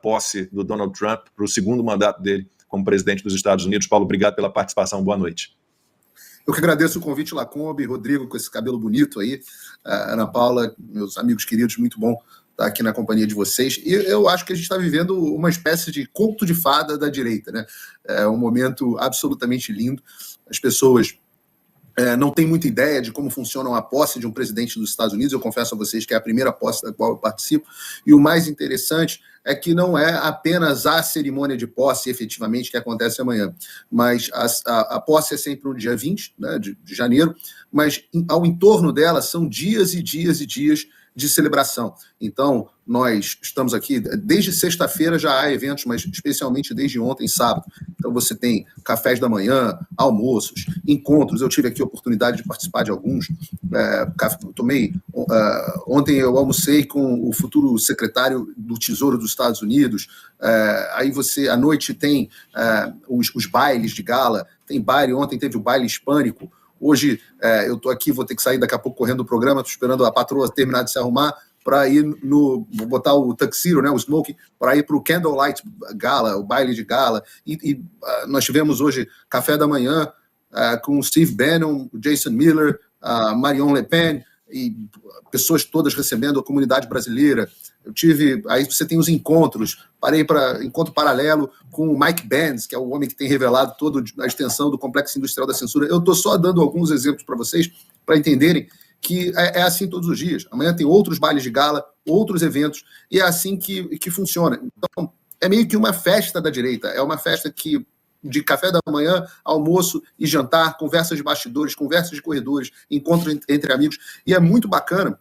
posse do Donald Trump para o segundo mandato dele como presidente dos Estados Unidos. Paulo, obrigado pela participação. Boa noite. Eu que agradeço o convite, Lacombe, Rodrigo, com esse cabelo bonito aí, Ana Paula, meus amigos queridos, muito bom estar aqui na companhia de vocês. E eu acho que a gente está vivendo uma espécie de conto de fada da direita, né? É um momento absolutamente lindo. As pessoas não têm muita ideia de como funciona a posse de um presidente dos Estados Unidos. Eu confesso a vocês que é a primeira posse da qual eu participo. E o mais interessante é que não é apenas a cerimônia de posse, efetivamente, que acontece amanhã, mas a posse é sempre no dia 20, né, de janeiro, mas ao entorno dela são dias e dias e dias de celebração. Então, nós estamos aqui, desde sexta-feira já há eventos, mas especialmente desde ontem, sábado. Então, você tem cafés da manhã, almoços, encontros. Eu tive aqui a oportunidade de participar de alguns. Ontem eu almocei com o futuro secretário do Tesouro dos Estados Unidos. Aí à noite tem os bailes de gala. Tem baile, ontem teve o baile hispânico. Hoje eu estou aqui, vou ter que sair daqui a pouco correndo do programa, estou esperando a patroa terminar de se arrumar para ir vou botar o tuxedo, né, o smoking, para ir para o Candlelight Gala, o baile de gala. E nós tivemos hoje café da manhã com o Steve Bannon, o Jason Miller, a Marion Le Pen, e pessoas todas recebendo a comunidade brasileira. Aí você tem os encontros, parei para encontro paralelo com o Mike Benz, que é o homem que tem revelado toda a extensão do complexo industrial da censura. Eu estou só dando alguns exemplos para vocês, para entenderem que é assim todos os dias. Amanhã tem outros bailes de gala, outros eventos, e é assim que funciona. Então, é meio que uma festa da direita, é uma festa de café da manhã, almoço e jantar, conversas de bastidores, conversas de corredores, encontro entre amigos, e é muito bacana.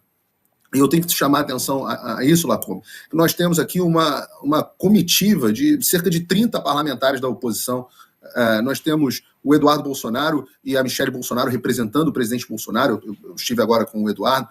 E eu tenho que te chamar a atenção a isso, Lacombe. Nós temos aqui uma comitiva de cerca de 30 parlamentares da oposição. Nós temos o Eduardo Bolsonaro e a Michelle Bolsonaro representando o presidente Bolsonaro. Eu estive agora com o Eduardo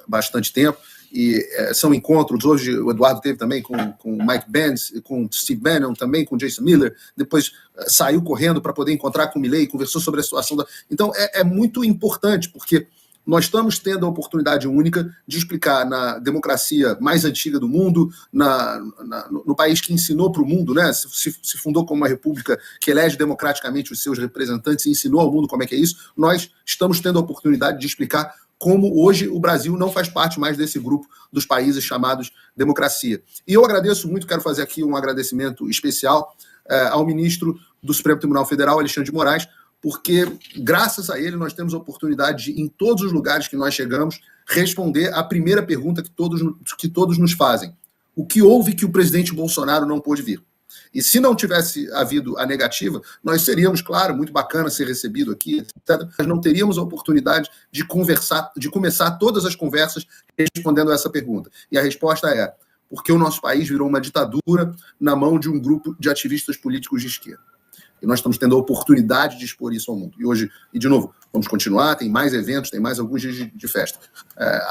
bastante tempo. E são encontros. Hoje o Eduardo teve também com o Mike Benz, com o Steve Bannon, também com o Jason Miller. Depois saiu correndo para poder encontrar com o Milei, conversou sobre a situação. Então é muito importante, porque nós estamos tendo a oportunidade única de explicar na democracia mais antiga do mundo, no país que ensinou para o mundo, né? Se fundou como uma república que elege democraticamente os seus representantes e ensinou ao mundo como é que é isso. Nós estamos tendo a oportunidade de explicar como hoje o Brasil não faz parte mais desse grupo dos países chamados democracia. E eu agradeço muito, quero fazer aqui um agradecimento especial ao ministro do Supremo Tribunal Federal, Alexandre de Moraes, porque, graças a ele, nós temos a oportunidade de, em todos os lugares que nós chegamos, responder à primeira pergunta que todos nos fazem. O que houve que o presidente Bolsonaro não pôde vir? E se não tivesse havido a negativa, nós seríamos, claro, muito bacana ser recebido aqui, etc., mas não teríamos a oportunidade de conversar, de começar todas as conversas respondendo a essa pergunta. E a resposta é: porque o nosso país virou uma ditadura na mão de um grupo de ativistas políticos de esquerda. E nós estamos tendo a oportunidade de expor isso ao mundo. E hoje, de novo, vamos continuar, tem mais eventos, tem mais alguns dias de festa.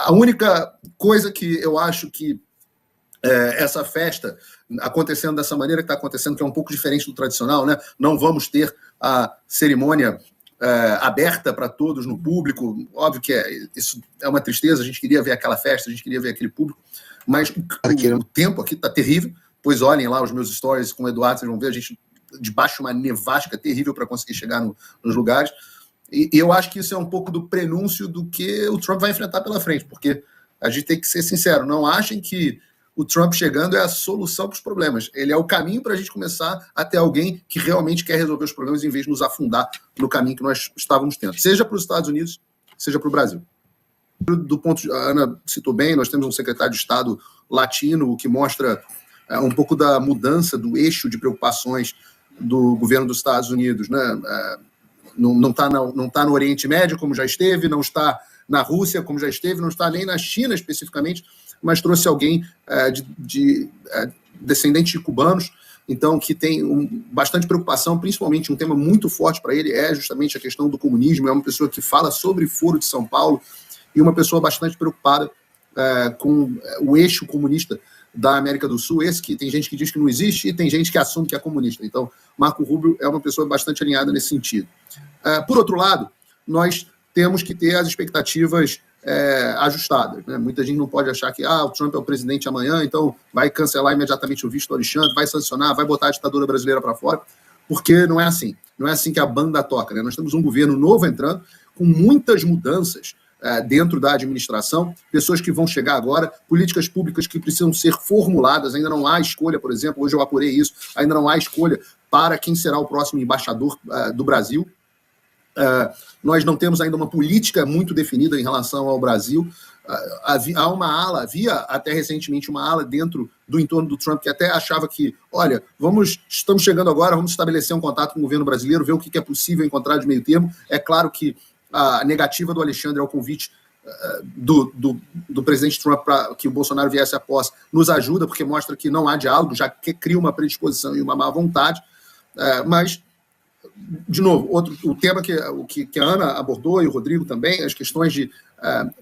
A única coisa que eu acho que essa festa acontecendo dessa maneira que está acontecendo, que é um pouco diferente do tradicional, né? Não vamos ter a cerimônia aberta para todos no público. Óbvio que isso é uma tristeza, a gente queria ver aquela festa, a gente queria ver aquele público, mas o tempo aqui está terrível. Pois olhem lá os meus stories com o Eduardo, vocês vão ver a gente debaixo de uma nevasca terrível para conseguir chegar nos lugares. E eu acho que isso é um pouco do prenúncio do que o Trump vai enfrentar pela frente, porque a gente tem que ser sincero, não achem que o Trump chegando é a solução para os problemas. Ele é o caminho para a gente começar a ter alguém que realmente quer resolver os problemas em vez de nos afundar no caminho que nós estávamos tendo, seja para os Estados Unidos, seja para o Brasil. Do ponto a Ana citou bem, nós temos um secretário de Estado latino, o que mostra um pouco da mudança do eixo de preocupações do governo dos Estados Unidos, né? Não está no Oriente Médio, como já esteve, não está na Rússia, como já esteve, não está nem na China especificamente, mas trouxe alguém descendente de cubanos, então que tem bastante preocupação, principalmente um tema muito forte para ele é justamente a questão do comunismo. É uma pessoa que fala sobre Foro de São Paulo e uma pessoa bastante preocupada com o eixo comunista da América do Sul, esse que tem gente que diz que não existe e tem gente que assume que é comunista. Então, Marco Rubio é uma pessoa bastante alinhada nesse sentido. Por outro lado, nós temos que ter as expectativas ajustadas, né? Muita gente não pode achar que o Trump é o presidente amanhã, então vai cancelar imediatamente o visto do Alexandre, vai sancionar, vai botar a ditadura brasileira para fora, porque não é assim. Não é assim que a banda toca, né? Nós temos um governo novo entrando, com muitas mudanças dentro da administração, pessoas que vão chegar agora, políticas públicas que precisam ser formuladas, ainda não há escolha, por exemplo, hoje eu apurei isso, ainda não há escolha para quem será o próximo embaixador do Brasil. Nós não temos ainda uma política muito definida em relação ao Brasil. Havia até recentemente uma ala dentro do entorno do Trump que até achava que, olha, estamos chegando agora, vamos estabelecer um contato com o governo brasileiro, ver o que é possível encontrar de meio termo. É claro que a negativa do Alexandre ao convite do presidente Trump para que o Bolsonaro viesse à posse nos ajuda, porque mostra que não há diálogo, já que cria uma predisposição e uma má vontade. Mas, de novo, o tema que a Ana abordou e o Rodrigo também, as questões de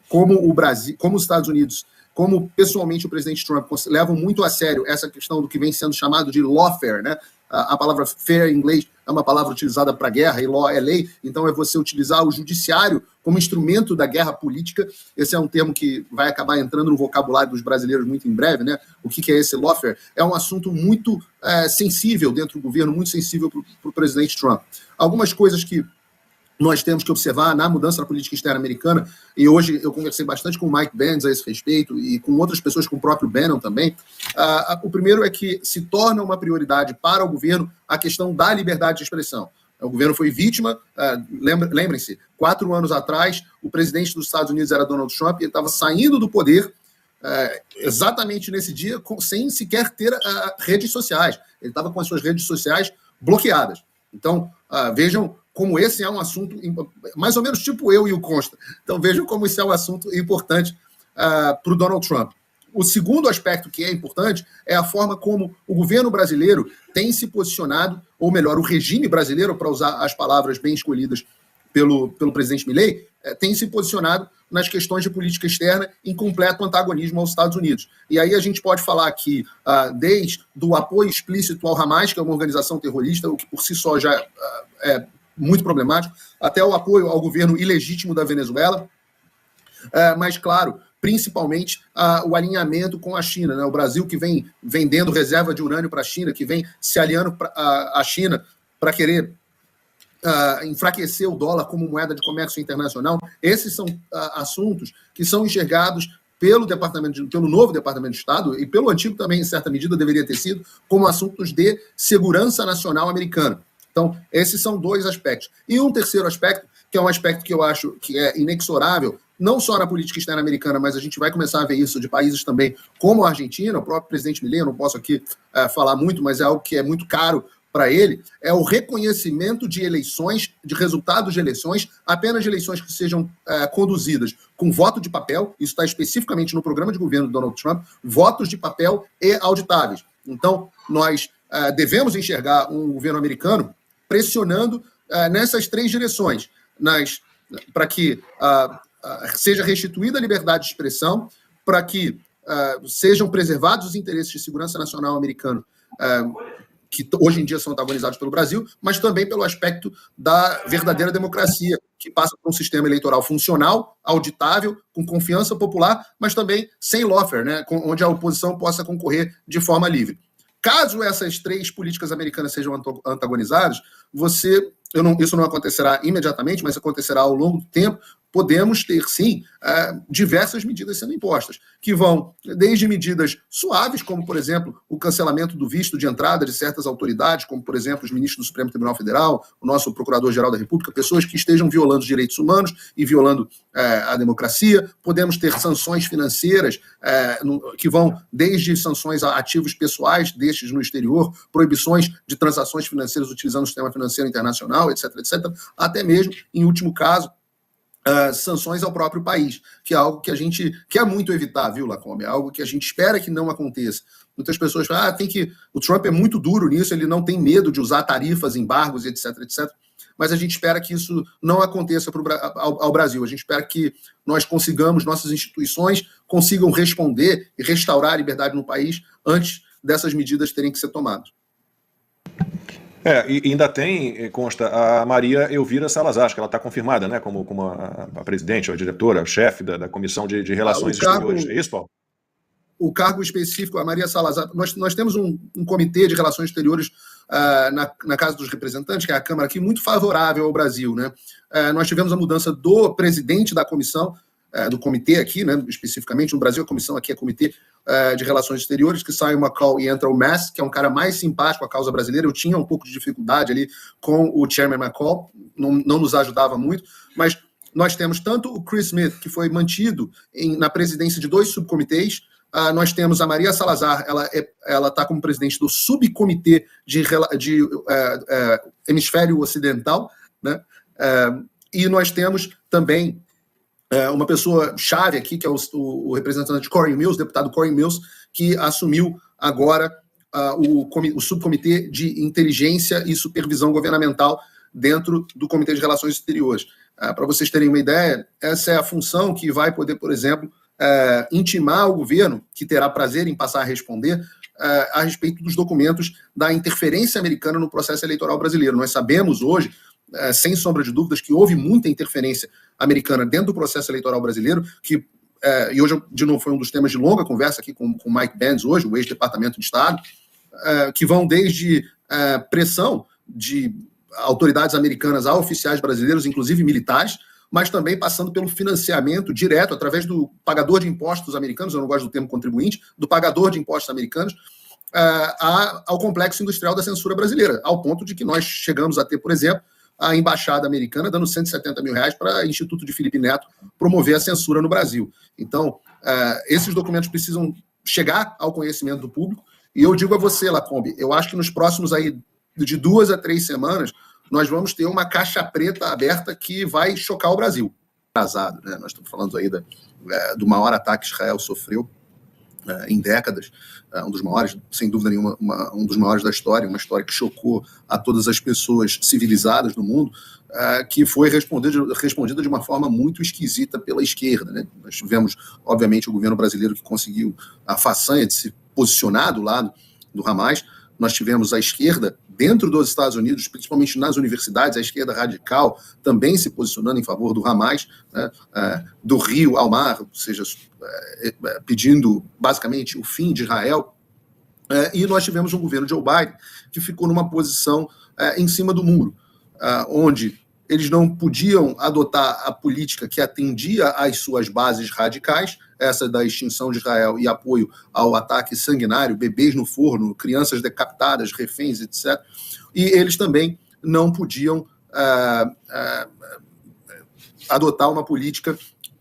como o Brasil, como os Estados Unidos, como pessoalmente o presidente Trump levam muito a sério essa questão do que vem sendo chamado de lawfare, né? A palavra fair em inglês é uma palavra utilizada para guerra, e law é lei, então é você utilizar o judiciário como instrumento da guerra política. Esse é um termo que vai acabar entrando no vocabulário dos brasileiros muito em breve, né? O que é esse lawfare? É um assunto muito sensível dentro do governo, muito sensível para o presidente Trump. Algumas coisas que nós temos que observar na mudança da política externa americana, e hoje eu conversei bastante com o Mike Benz a esse respeito, e com outras pessoas, com o próprio Bannon também. O primeiro é que se torna uma prioridade para o governo a questão da liberdade de expressão. O governo foi vítima, lembrem-se, 4 anos atrás, o presidente dos Estados Unidos era Donald Trump, e ele estava saindo do poder exatamente nesse dia, sem sequer ter redes sociais. Ele estava com as suas redes sociais bloqueadas. Então, vejam como esse é um assunto, mais ou menos tipo eu e o Consta. Então, vejam como esse é um assunto importante para o Donald Trump. O segundo aspecto que é importante é a forma como o governo brasileiro tem se posicionado, ou melhor, o regime brasileiro, para usar as palavras bem escolhidas pelo presidente Milei, tem se posicionado nas questões de política externa em completo antagonismo aos Estados Unidos. E aí a gente pode falar aqui desde o apoio explícito ao Hamas, que é uma organização terrorista, o que por si só já é muito problemático, até o apoio ao governo ilegítimo da Venezuela, mas, claro, principalmente o alinhamento com a China, né? O Brasil que vem vendendo reserva de urânio para a China, que vem se aliando à China para querer enfraquecer o dólar como moeda de comércio internacional. Esses são assuntos que são enxergados pelo novo Departamento de Estado, e pelo antigo também, em certa medida, deveria ter sido, como assuntos de segurança nacional americana. Então, esses são 2 aspectos. E um terceiro aspecto, que é um aspecto que eu acho que é inexorável, não só na política externa americana, mas a gente vai começar a ver isso de países também como a Argentina, o próprio presidente Milei, eu não posso aqui falar muito, mas é algo que é muito caro para ele, é o reconhecimento de eleições, de resultados de eleições, apenas de eleições que sejam conduzidas com voto de papel, isso está especificamente no programa de governo do Donald Trump, votos de papel e auditáveis. Então, nós devemos enxergar um governo americano pressionando nessas 3 direções, para que seja restituída a liberdade de expressão, para que sejam preservados os interesses de segurança nacional americano, que hoje em dia são antagonizados pelo Brasil, mas também pelo aspecto da verdadeira democracia, que passa por um sistema eleitoral funcional, auditável, com confiança popular, mas também sem lawfare, né, onde a oposição possa concorrer de forma livre. Caso essas 3 políticas americanas sejam antagonizadas, isso não acontecerá imediatamente, mas acontecerá ao longo do tempo, podemos ter, sim, diversas medidas sendo impostas, que vão desde medidas suaves, como, por exemplo, o cancelamento do visto de entrada de certas autoridades, como, por exemplo, os ministros do Supremo Tribunal Federal, o nosso Procurador-Geral da República, pessoas que estejam violando os direitos humanos e violando a democracia. Podemos ter sanções financeiras, que vão desde sanções a ativos pessoais destes no exterior, proibições de transações financeiras utilizando o sistema financeiro internacional, etc., até mesmo, em último caso, sanções ao próprio país, que é algo que a gente quer muito evitar, viu, Lacombe? É algo que a gente espera que não aconteça. Muitas pessoas falam, o Trump é muito duro nisso, ele não tem medo de usar tarifas, embargos, etc., mas a gente espera que isso não aconteça ao Brasil. A gente espera que nós consigamos, nossas instituições consigam responder e restaurar a liberdade no país antes dessas medidas terem que ser tomadas. E ainda tem, consta, a Maria Elvira Salazar, acho que ela está confirmada, né, como a presidente, ou a diretora, a chefe da Comissão de Relações Exteriores. É isso, Paulo? O cargo específico, a Maria Salazar, nós temos um comitê de relações exteriores na Casa dos Representantes, que é a Câmara aqui, muito favorável ao Brasil, né? Nós tivemos a mudança do presidente da comissão, do comitê aqui, né, especificamente no Brasil, a comissão aqui é Comitê de Relações Exteriores, que sai o McCall e entra o Mass, que é um cara mais simpático à causa brasileira. Eu tinha um pouco de dificuldade ali com o Chairman McCall, não nos ajudava muito, mas nós temos tanto o Chris Smith, que foi mantido na presidência de 2 subcomitês. Nós temos a Maria Salazar, ela está como presidente do subcomitê de Hemisfério Ocidental, né? E nós temos também uma pessoa chave aqui, que é o representante Corey Mills, deputado Corey Mills, que assumiu agora o subcomitê de inteligência e supervisão governamental dentro do Comitê de Relações Exteriores. Para vocês terem uma ideia, essa é a função que vai poder, por exemplo, intimar o governo, que terá prazer em passar a responder, a respeito dos documentos da interferência americana no processo eleitoral brasileiro. Nós sabemos hoje, sem sombra de dúvidas, que houve muita interferência americana dentro do processo eleitoral brasileiro, e hoje, de novo, foi um dos temas de longa conversa aqui com o Mike Benz hoje, o ex-departamento de Estado, que vão desde pressão de autoridades americanas a oficiais brasileiros, inclusive militares, mas também passando pelo financiamento direto, através do pagador de impostos americanos, eu não gosto do termo contribuinte, do pagador de impostos americanos, ao complexo industrial da censura brasileira, ao ponto de que nós chegamos a ter, por exemplo, a embaixada americana dando R$170 mil para o Instituto de Felipe Neto promover a censura no Brasil. Então, esses documentos precisam chegar ao conhecimento do público, e eu digo a você, Lacombe, eu acho que nos próximos aí, de 2 a 3 semanas, nós vamos ter uma caixa preta aberta que vai chocar o Brasil. Atrasado, né? Nós estamos falando aí do maior ataque que Israel sofreu em décadas, um dos maiores, sem dúvida nenhuma, um dos maiores da história, uma história que chocou a todas as pessoas civilizadas do mundo, que foi respondida de uma forma muito esquisita pela esquerda, né? Nós tivemos, obviamente, o governo brasileiro que conseguiu a façanha de se posicionar do lado do Hamas. Nós tivemos a esquerda dentro dos Estados Unidos, principalmente nas universidades, a esquerda radical também se posicionando em favor do Hamas, né, do rio ao mar, ou seja, pedindo basicamente o fim de Israel. E nós tivemos um governo Joe Biden que ficou numa posição em cima do muro, onde eles não podiam adotar a política que atendia às suas bases radicais, essa da extinção de Israel e apoio ao ataque sanguinário, bebês no forno, crianças decapitadas, reféns, etc. E eles também não podiam adotar uma política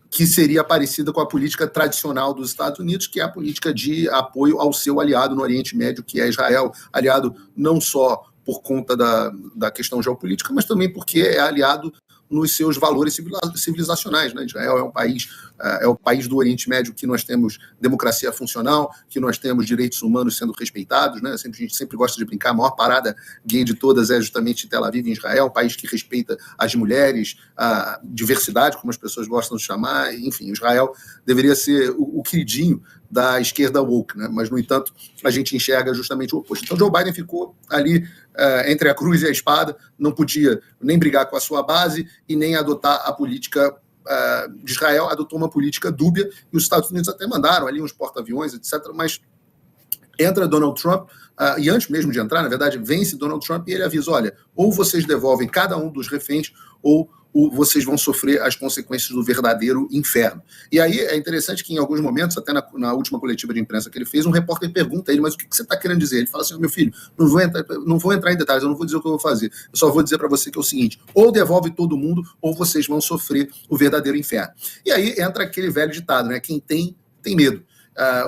que seria parecida com a política tradicional dos Estados Unidos, que é a política de apoio ao seu aliado no Oriente Médio, que é Israel, aliado não só por conta da questão geopolítica, mas também porque é aliado nos seus valores civilizacionais, né? Israel é o país do Oriente Médio que nós temos democracia funcional, que nós temos direitos humanos sendo respeitados, né? A gente sempre gosta de brincar, a maior parada gay de todas é justamente Tel Aviv, em Israel, um país que respeita as mulheres, a diversidade, como as pessoas gostam de chamar, enfim, Israel deveria ser o queridinho da esquerda woke, né? Mas, no entanto, a gente enxerga justamente o oposto. Então, Joe Biden ficou ali entre a cruz e a espada, não podia nem brigar com a sua base e nem adotar a política de Israel, adotou uma política dúbia, e os Estados Unidos até mandaram ali uns porta-aviões, etc., mas entra Donald Trump, e antes mesmo de entrar, na verdade, vence Donald Trump e ele avisa, olha, ou vocês devolvem cada um dos reféns, ou vocês vão sofrer as consequências do verdadeiro inferno. E aí é interessante que em alguns momentos, até na última coletiva de imprensa que ele fez, um repórter pergunta a ele, mas o que você está querendo dizer? Ele fala assim, meu filho, não vou entrar em detalhes, eu não vou dizer o que eu vou fazer, eu só vou dizer para você que é o seguinte, ou devolve todo mundo, ou vocês vão sofrer o verdadeiro inferno. E aí entra aquele velho ditado, né? Quem tem medo.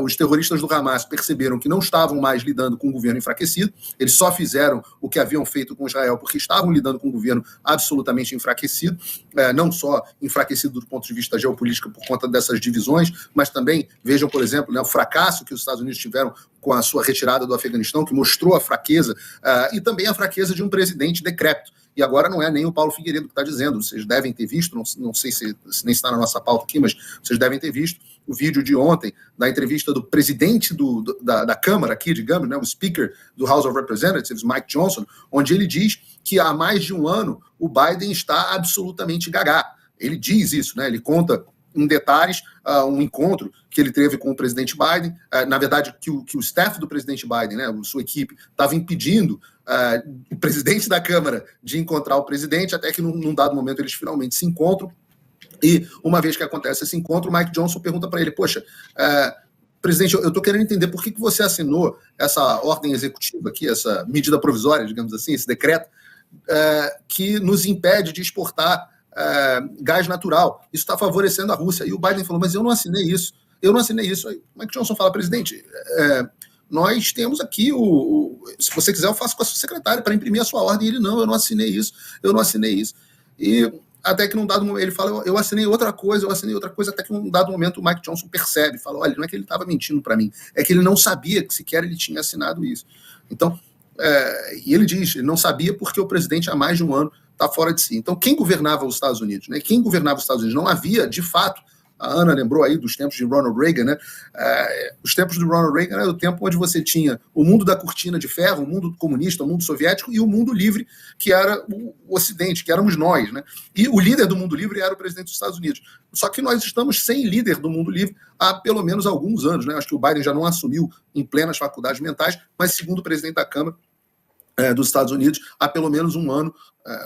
Os terroristas do Hamas perceberam que não estavam mais lidando com um governo enfraquecido, eles só fizeram o que haviam feito com Israel porque estavam lidando com um governo absolutamente enfraquecido, não só enfraquecido do ponto de vista geopolítico por conta dessas divisões, mas também, vejam, por exemplo, né, o fracasso que os Estados Unidos tiveram com a sua retirada do Afeganistão, que mostrou a fraqueza, e também a fraqueza de um presidente decrépito. E agora não é nem o Paulo Figueiredo que está dizendo, vocês devem ter visto, não sei se nem está na nossa pauta aqui, mas vocês devem ter visto, o vídeo de ontem, da entrevista do presidente da Câmara aqui, digamos, né, o Speaker do House of Representatives, Mike Johnson, onde ele diz que há mais de um ano o Biden está absolutamente gagá. Ele diz isso, né? Ele conta em detalhes um encontro que ele teve com o presidente Biden, na verdade, que o staff do presidente Biden, né, sua equipe, estava impedindo o presidente da Câmara de encontrar o presidente, até que num dado momento eles finalmente se encontram, e uma vez que acontece esse encontro, o Mike Johnson pergunta para ele, poxa, presidente, eu estou querendo entender por que você assinou essa ordem executiva aqui, essa medida provisória, digamos assim, esse decreto, que nos impede de exportar gás natural. Isso está favorecendo a Rússia. E o Biden falou, mas eu não assinei isso. Aí o Mike Johnson fala, presidente, nós temos aqui se você quiser eu faço com a sua secretária para imprimir a sua ordem. E ele, não, eu não assinei isso. E até que num dado momento ele fala, eu assinei outra coisa, até que num dado momento o Mike Johnson percebe, fala, olha, não é que ele estava mentindo para mim, é que ele não sabia que sequer ele tinha assinado isso. Então, e ele diz, ele não sabia porque o presidente há mais de um ano está fora de si. Então, quem governava os Estados Unidos? Né? Quem governava os Estados Unidos? Não havia, de fato, a Ana lembrou aí dos tempos de Ronald Reagan, né? Os tempos do Ronald Reagan era o tempo onde você tinha o mundo da cortina de ferro, o mundo comunista, o mundo soviético e o mundo livre, que era o Ocidente, que éramos nós, né? E o líder do mundo livre era o presidente dos Estados Unidos. Só que nós estamos sem líder do mundo livre há pelo menos alguns anos, né? Acho que o Biden já não assumiu em plenas faculdades mentais, mas segundo o presidente da Câmara dos Estados Unidos, há pelo menos um ano,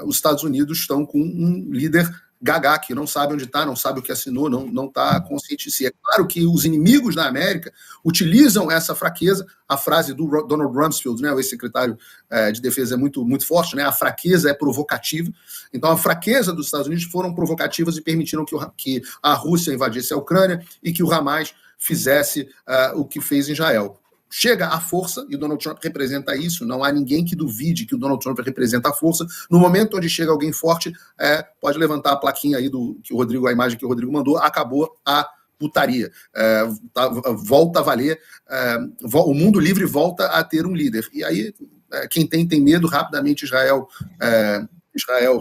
os Estados Unidos estão com um líder gagá, que não sabe onde está, não sabe o que assinou, não está consciente de si. É claro que os inimigos da América utilizam essa fraqueza, a frase do Donald Rumsfeld, né, o ex-secretário de defesa, é muito, muito forte, né, a fraqueza é provocativa. Então, a fraqueza dos Estados Unidos foram provocativas e permitiram que a Rússia invadisse a Ucrânia e que o Hamas fizesse o que fez em Israel. Chega a força, e o Donald Trump representa isso, não há ninguém que duvide que o Donald Trump representa a força. No momento onde chega alguém forte, pode levantar a plaquinha aí a imagem que o Rodrigo mandou, acabou a putaria. Volta a valer, o mundo livre volta a ter um líder. E aí, quem tem medo, rapidamente Israel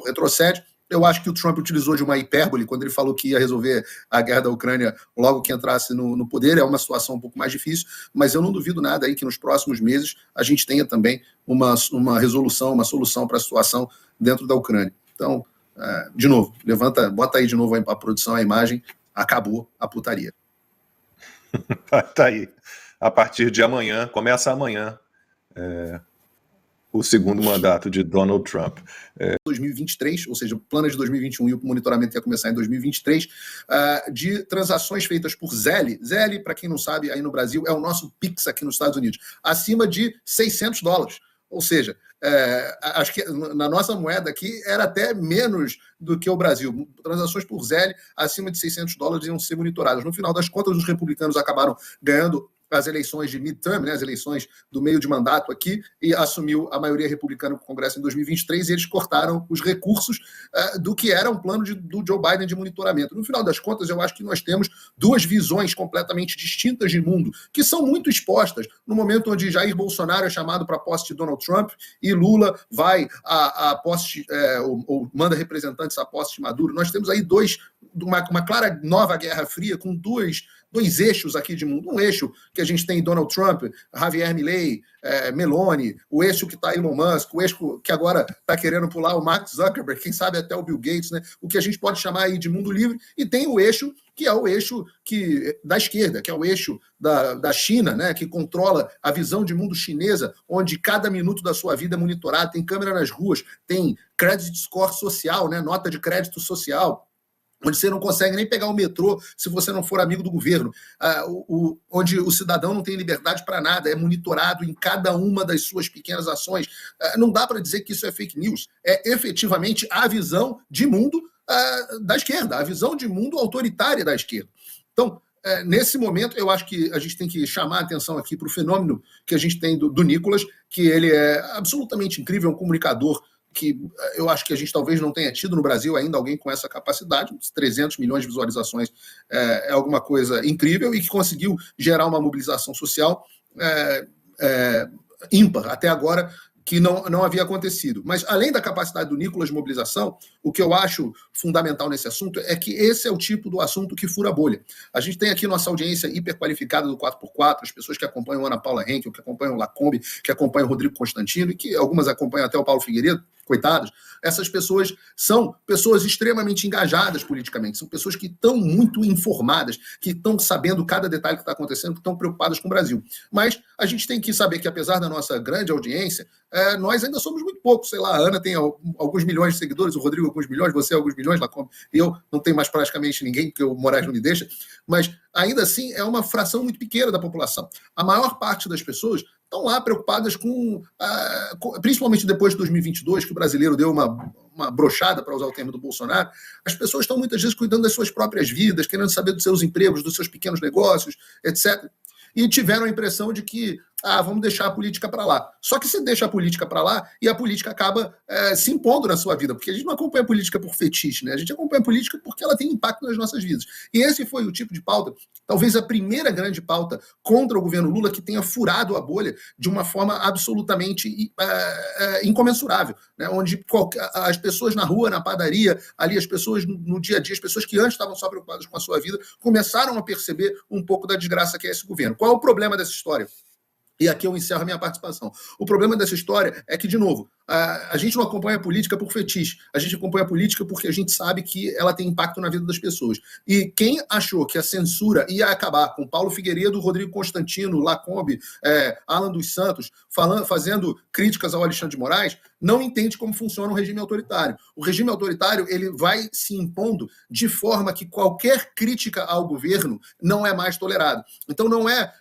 retrocede. Eu acho que o Trump utilizou de uma hipérbole quando ele falou que ia resolver a guerra da Ucrânia logo que entrasse no poder. É uma situação um pouco mais difícil, mas eu não duvido nada aí que nos próximos meses a gente tenha também uma resolução, uma solução para a situação dentro da Ucrânia. Então, de novo, bota aí de novo a produção, a imagem, acabou a putaria. Tá aí. A partir de amanhã, começa amanhã, o segundo mandato de Donald Trump. 2023, ou seja, o plano de 2021 e o monitoramento ia começar em 2023, de transações feitas por Zelle. Zelle, para quem não sabe, aí no Brasil, é o nosso Pix aqui nos Estados Unidos, acima de $600. Ou seja, acho que na nossa moeda aqui era até menos do que o Brasil. Transações por Zelle acima de $600 iam ser monitoradas. No final das contas, os republicanos acabaram ganhando as eleições de midterm, né, as eleições do meio de mandato aqui, e assumiu a maioria republicana no Congresso em 2023, e eles cortaram os recursos do que era um plano do Joe Biden de monitoramento. No final das contas, eu acho que nós temos duas visões completamente distintas de mundo, que são muito expostas no momento onde Jair Bolsonaro é chamado para a posse de Donald Trump e Lula vai à posse, ou manda representantes à posse de Maduro. Nós temos aí uma clara nova Guerra Fria com dois eixos aqui de mundo. Um eixo que a gente tem Donald Trump, Javier Milei, Meloni, o eixo que está Elon Musk, o eixo que agora está querendo pular o Mark Zuckerberg, quem sabe até o Bill Gates, né? O que a gente pode chamar aí de mundo livre, e tem o eixo que é o eixo da esquerda, que é o eixo da China, né? Que controla a visão de mundo chinesa, onde cada minuto da sua vida é monitorado, tem câmera nas ruas, tem credit score social, né? Nota de crédito social, onde você não consegue nem pegar o metrô se você não for amigo do governo, onde o cidadão não tem liberdade para nada, é monitorado em cada uma das suas pequenas ações. Não dá para dizer que isso é fake news, é efetivamente a visão de mundo da esquerda, a visão de mundo autoritária da esquerda. Então, nesse momento, eu acho que a gente tem que chamar a atenção aqui para o fenômeno que a gente tem do Nicolas, que ele é absolutamente incrível, um comunicador que eu acho que a gente talvez não tenha tido no Brasil ainda alguém com essa capacidade. 300 milhões de visualizações é alguma coisa incrível, e que conseguiu gerar uma mobilização social ímpar. Até agora, que não havia acontecido. Mas, além da capacidade do Nicolas de mobilização, o que eu acho fundamental nesse assunto é que esse é o tipo do assunto que fura a bolha. A gente tem aqui nossa audiência hiperqualificada do 4x4, as pessoas que acompanham a Ana Paula Henkel, que acompanham o Lacombe, que acompanham o Rodrigo Constantino, e que algumas acompanham até o Paulo Figueiredo, coitadas. Essas pessoas são pessoas extremamente engajadas politicamente, são pessoas que estão muito informadas, que estão sabendo cada detalhe que está acontecendo, que estão preocupadas com o Brasil. Mas a gente tem que saber que, apesar da nossa grande audiência, nós ainda somos muito poucos. Sei lá, a Ana tem alguns milhões de seguidores, o Rodrigo alguns milhões, você alguns milhões, eu não tenho mais praticamente ninguém, porque o Moraes não me deixa, mas ainda assim é uma fração muito pequena da população. A maior parte das pessoas estão lá preocupadas principalmente depois de 2022, que o brasileiro deu uma brochada, para usar o termo do Bolsonaro, as pessoas estão muitas vezes cuidando das suas próprias vidas, querendo saber dos seus empregos, dos seus pequenos negócios, etc. E tiveram a impressão de que vamos deixar a política para lá. Só que você deixa a política para lá e a política acaba se impondo na sua vida, porque a gente não acompanha a política por fetiche, né? A gente acompanha a política porque ela tem impacto nas nossas vidas. E esse foi o tipo de pauta, talvez a primeira grande pauta contra o governo Lula que tenha furado a bolha de uma forma absolutamente incomensurável, né? Onde as pessoas na rua, na padaria, ali as pessoas no dia a dia, as pessoas que antes estavam só preocupadas com a sua vida, começaram a perceber um pouco da desgraça que é esse governo. Qual é o problema dessa história? E aqui eu encerro a minha participação. O problema dessa história é que, de novo, a gente não acompanha a política por fetiche. A gente acompanha a política porque a gente sabe que ela tem impacto na vida das pessoas. E quem achou que a censura ia acabar com Paulo Figueiredo, Rodrigo Constantino, Lacombe, Alan dos Santos, fazendo críticas ao Alexandre de Moraes, não entende como funciona o regime autoritário. O regime autoritário ele vai se impondo de forma que qualquer crítica ao governo não é mais tolerada. Então não é,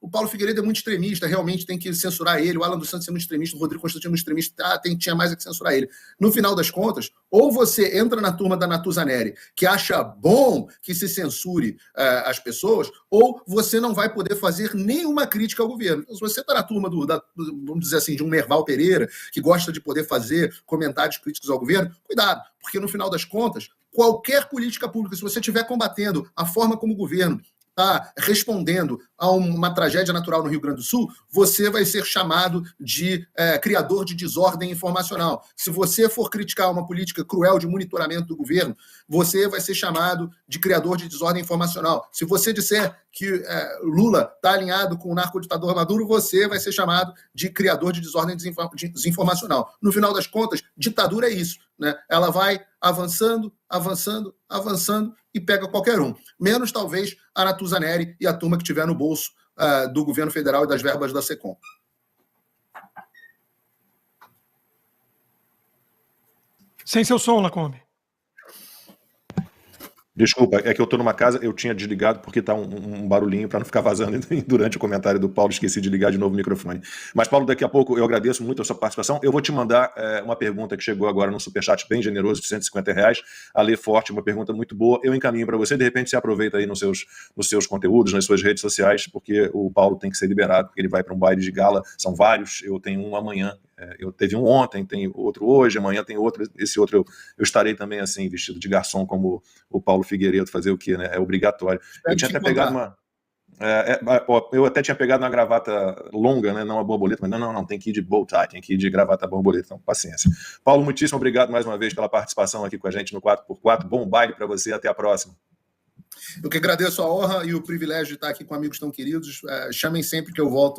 o Paulo Figueiredo é muito extremista, realmente tem que censurar ele, o Alan dos Santos é muito extremista, o Rodrigo Constantino é muito extremista, tinha mais a que censurar ele. No final das contas, ou você entra na turma da Natuzaneri, que acha bom que se censure as pessoas, ou você não vai poder fazer nenhuma crítica ao governo. Então, se você está na turma vamos dizer assim, de um Merval Pereira, que gosta de poder fazer comentários críticos ao governo, cuidado, porque no final das contas, qualquer política pública, se você estiver combatendo a forma como o governo está respondendo a uma tragédia natural no Rio Grande do Sul, você vai ser chamado de criador de desordem informacional. Se você for criticar uma política cruel de monitoramento do governo, você vai ser chamado de criador de desordem informacional. Se você disser que Lula está alinhado com o narcoditador Maduro, você vai ser chamado de criador de desordem desinformacional. No final das contas, ditadura é isso, né? Ela vai avançando, avançando, avançando e pega qualquer um. Menos, talvez, a Natuzaneri e a turma que tiver no bolso do governo federal e das verbas da SECOM. Sem seu som, Lacombe. Desculpa, é que eu estou numa casa, eu tinha desligado porque está um barulhinho para não ficar vazando durante o comentário do Paulo, esqueci de ligar de novo o microfone. Mas, Paulo, daqui a pouco eu agradeço muito a sua participação. Eu vou te mandar uma pergunta que chegou agora no superchat bem generoso de R$150, a Lê Forte, uma pergunta muito boa. Eu encaminho para você, de repente você aproveita aí nos seus conteúdos, nas suas redes sociais, porque o Paulo tem que ser liberado, porque ele vai para um baile de gala, são vários, eu tenho um amanhã. Eu teve um ontem, tem outro hoje, amanhã tem outro. Esse outro eu estarei também assim, vestido de garçom, como o Paulo Figueiredo, fazer o quê, né? É obrigatório. Eu tinha até pegado eu até tinha pegado uma gravata longa, né? Não a borboleta, mas não, tem que ir de bow tie, tem que ir de gravata borboleta, então paciência. Paulo, muitíssimo obrigado mais uma vez pela participação aqui com a gente no 4x4. Bom baile para você, até a próxima. Eu que agradeço a honra e o privilégio de estar aqui com amigos tão queridos. Chamem sempre que eu volto.